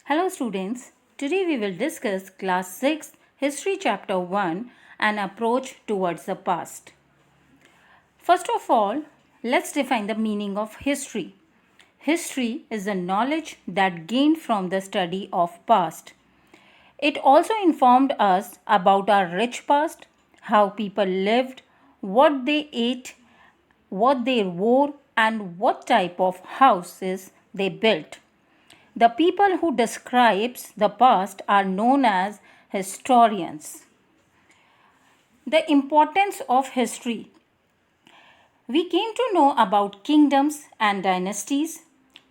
Hello students, today we will discuss class 6 history chapter 1 an approach towards the past. First of all, let's define the meaning of history. History is the knowledge that gained from the study of past. It also informed us about our rich past, how people lived, what they ate, what they wore and what type of houses they built. The people who describes the past are known as historians. The importance of history. We came to know about kingdoms and dynasties.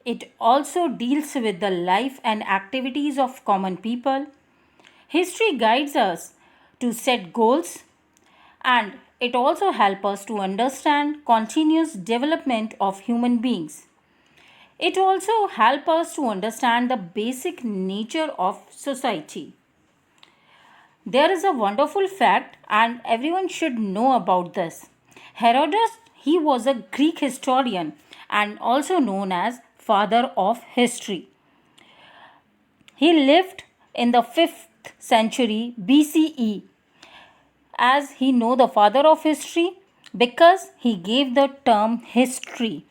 It also deals with the life and activities of common people. History guides us to set goals and it also helps us to understand continuous development of human beings. It also helps us to understand the basic nature of society. There is a wonderful fact and everyone should know about this. Herodotus, he was a Greek historian and also known as father of history. He lived in the 5th century BCE as he know the father of history because he gave the term history.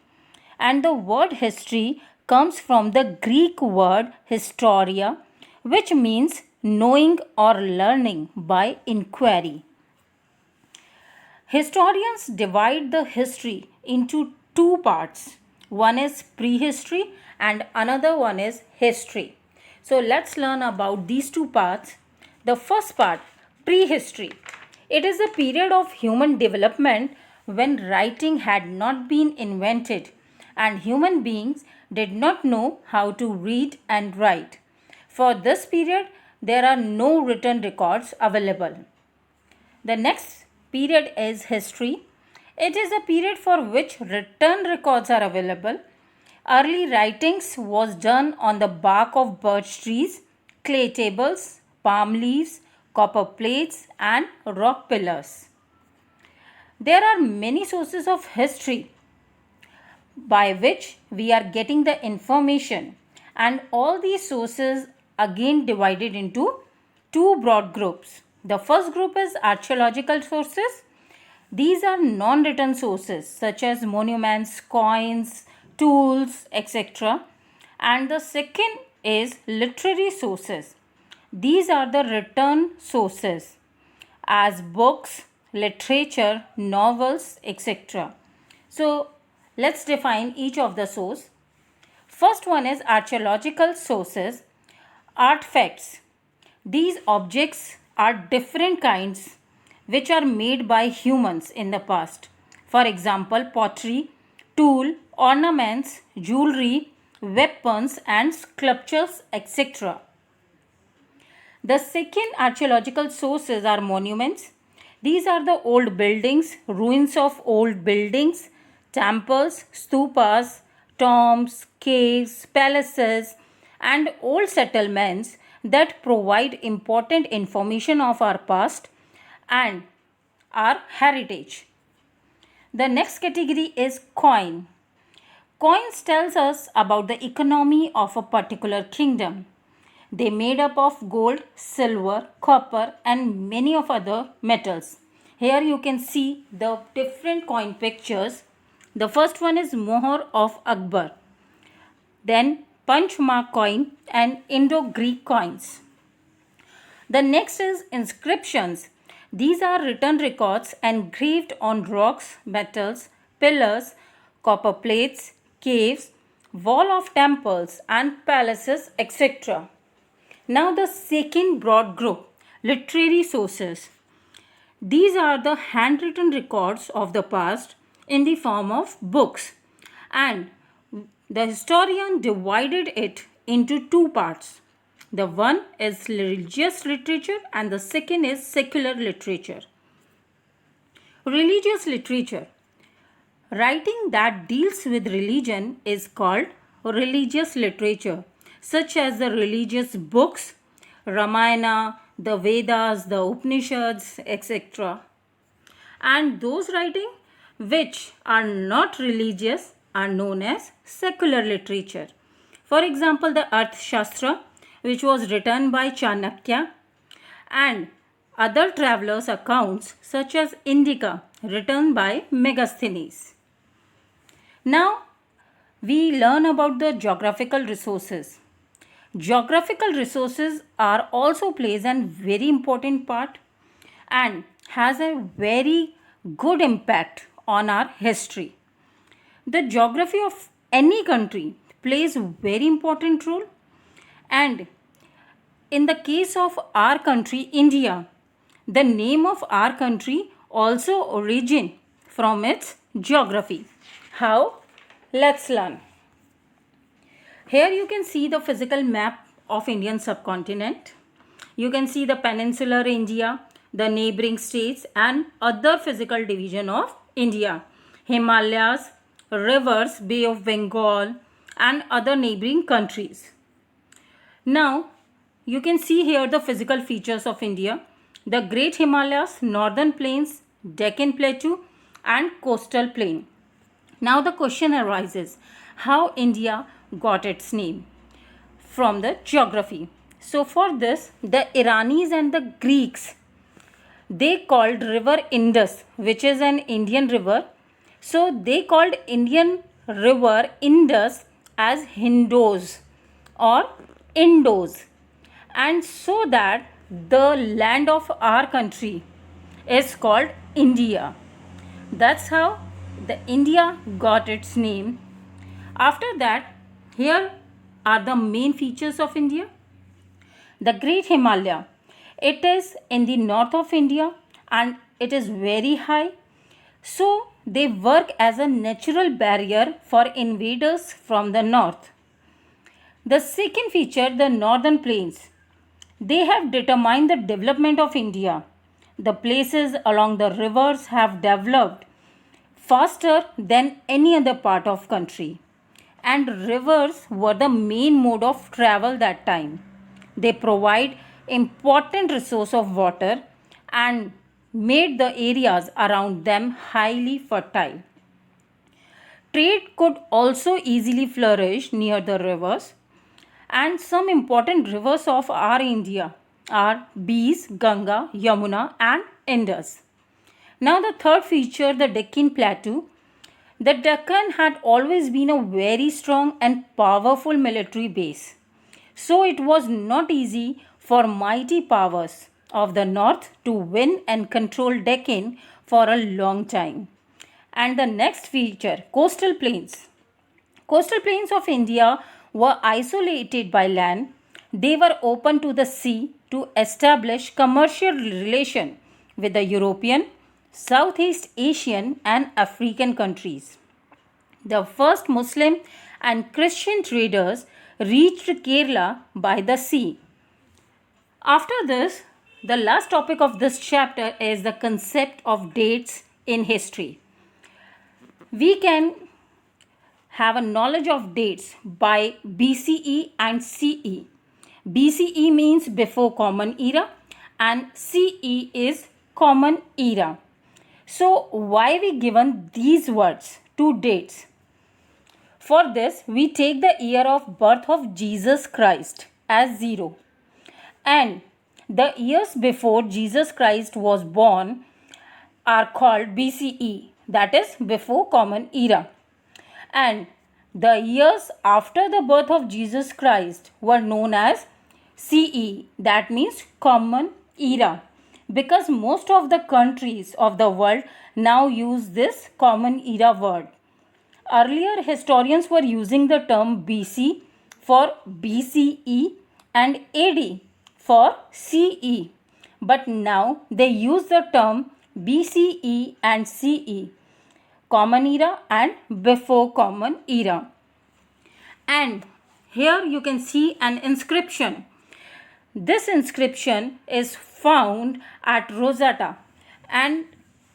And the word history comes from the Greek word historia, which means knowing or learning by inquiry. Historians divide the history into two parts. One is prehistory and another one is history. So let's learn about these two parts. The first part, prehistory. It is a period of human development when writing had not been invented and human beings did not know how to read and write. For this period, there are no written records available. The next period is history. It is a period for which written records are available. Early writings was done on the bark of birch trees, clay tables, palm leaves, copper plates and rock pillars. There are many sources of history by which we are getting the information, and all these sources again divided into two broad groups. The first group is archaeological sources. These are non-written sources such as monuments, coins, tools, etc. And the second is literary sources. These are the written sources as books, literature, novels, etc. So let's define each of the source. First one is archaeological sources. Artifacts. These objects are different kinds which are made by humans in the past. For example, pottery, tool, ornaments, jewelry, weapons and sculptures, etc. The second archaeological sources are monuments. These are the old buildings, ruins of old buildings, temples, stupas, tombs, caves, palaces, and old settlements that provide important information of our past and our heritage. The next category is coin. Coins tells us about the economy of a particular kingdom. They made up of gold, silver, copper and many of other metals. Here you can see the different coin pictures. The first one is Mohor of Akbar. Then Punchmark coin and Indo-Greek coins. The next is inscriptions. These are written records engraved on rocks, metals, pillars, copper plates, caves, wall of temples and palaces, etc. Now the second broad group, literary sources. These are the handwritten records of the past in the form of books, and the historian divided it into two parts. The one is religious literature and the second is secular literature. Religious literature. Writing that deals with religion is called religious literature, such as the religious books, Ramayana, the Vedas, the Upanishads, etc. And those writings which are not religious are known as secular literature. For example, the Arthashastra, which was written by Chanakya, and other travelers' accounts such as Indica, written by Megasthenes. Now we learn about the geographical resources. Geographical resources are also plays a very important part and has a very good impact on our history. The geography of any country plays a very important role, and in the case of our country India, the name of our country also origin from its geography. How? Let's learn. Here you can see the physical map of Indian subcontinent. You can see the peninsular India, the neighboring states and other physical division of India, Himalayas, rivers, Bay of Bengal and other neighboring countries. Now you can see here the physical features of India, the Great Himalayas, Northern Plains, Deccan Plateau and Coastal Plain. Now the question arises, how India got its name? From the geography. So for this, the Iranis and the Greeks, they called river Indus, which is an Indian river. So they called Indian river Indus as Hindos or Indos. And so that the land of our country is called India. That's how the India got its name. After that, here are the main features of India. The Great Himalaya. It is in the north of India and it is very high. So they work as a natural barrier for invaders from the north. The second feature, the northern plains. They have determined the development of India. The places along the rivers have developed faster than any other part of country. And rivers were the main mode of travel that time. They provide important resource of water and made the areas around them highly fertile. Trade could also easily flourish near the rivers, and some important rivers of our India are Beas, Ganga, Yamuna and Indus. Now the third feature, the Deccan Plateau. The Deccan had always been a very strong and powerful military base. So it was not easy for mighty powers of the north to win and control Deccan for a long time. And the next feature, coastal plains. Coastal plains of India were isolated by land. They were open to the sea to establish commercial relation with the European, Southeast Asian and African countries. The first Muslim and Christian traders reached Kerala by the sea. After this, the last topic of this chapter is the concept of dates in history. We can have a knowledge of dates by BCE and CE. BCE means before Common Era and CE is Common Era. So why we given these words, two dates? For this, we take the year of birth of Jesus Christ as 0. And the years before Jesus Christ was born are called BCE, that is before Common Era. And the years after the birth of Jesus Christ were known as CE, that means Common Era, because most of the countries of the world now use this Common Era word. Earlier historians were using the term BC for BCE and AD for CE, but now they use the term BCE and CE, Common Era and before Common Era. And here you can see an inscription. This inscription is found at Rosetta, and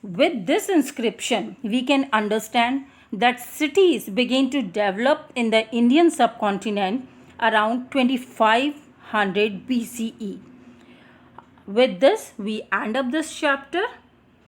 with this inscription we can understand that cities began to develop in the Indian subcontinent around 2500 BCE. With this we end up this chapter.